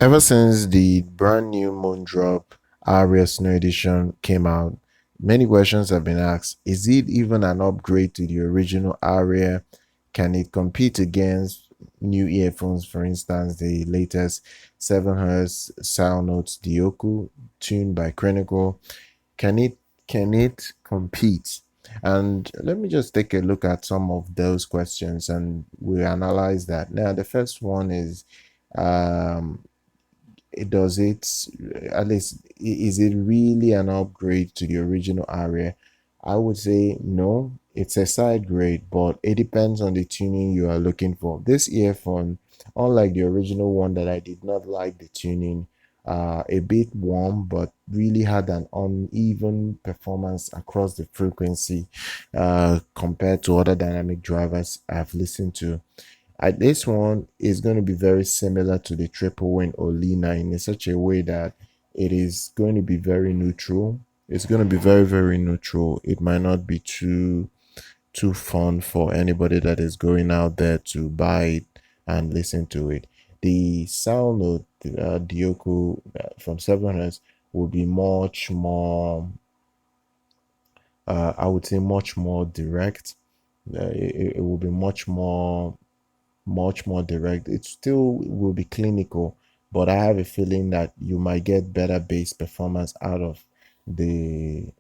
Ever since the brand new MOONDROP Aria Snow Edition came out, many questions have been asked. Is it even an upgrade to the original Aria? Can it compete against new earphones, for instance, the latest 7Hz Salnotes Dioko tuned by Crinacle? Can it compete? And let me just take a look at some of those questions and we analyze that. Now, the first one is um does it, at least, is it really an upgrade to the original Aria? I would say no, it's a side grade, but it depends on the tuning you are looking for. This earphone, unlike the original one that I did not like the tuning, a bit warm, but really had an uneven performance across the frequency compared to other dynamic drivers I've listened to. This one is going to be very similar to the Tripowin Olina in such a way that it is going to be very neutral. It's going to be very, very neutral. It might not be too fun for anybody that is going out there to buy it and listen to it. The sound note Dioko from 7Hz will be much more, I would say, much more direct. It will be much more direct. It still will be clinical, but I have a feeling that you might get better bass performance out of the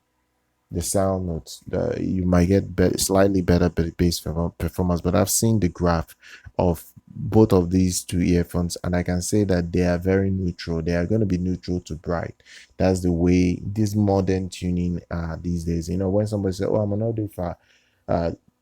sound notes. You might get slightly better bass performance, but I've seen the graph of both of these two earphones and I can say that they are very neutral. They are going to be neutral to bright. That's the way this modern tuning these days. You know, when somebody says, oh, I'm an audiophile,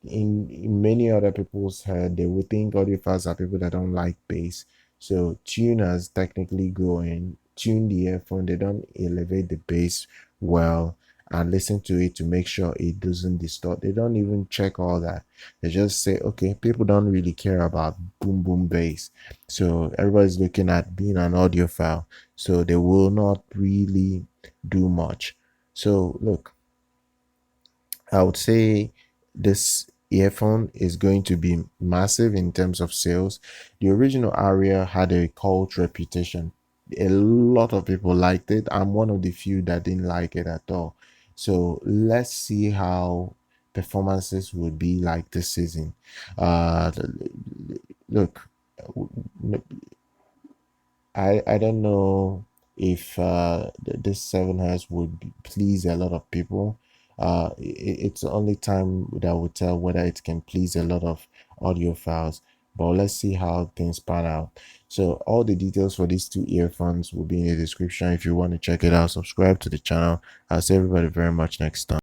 in many other people's head, they would think audiophiles are people that don't like bass. So tuners technically go and tune the earphone. They don't elevate the bass well and listen to it to make sure it doesn't distort. They don't even check all that. They just say, okay, people don't really care about boom boom bass. So everybody's looking at being an audiophile. So they will not really do much. So look, I would say this earphone is going to be massive in terms of sales. The original Aria had a cult reputation. A lot of people liked it. I'm one of the few that didn't like it at all. So let's see how performances would be like this season. Uh, look, I don't know if this 7Hz would please a lot of people. It's only time that will tell whether it can please a lot of audiophiles. But let's see how things pan out. So all the details for these two earphones will be in the description if you want to check it out. Subscribe to the channel. I'll see everybody very much next time.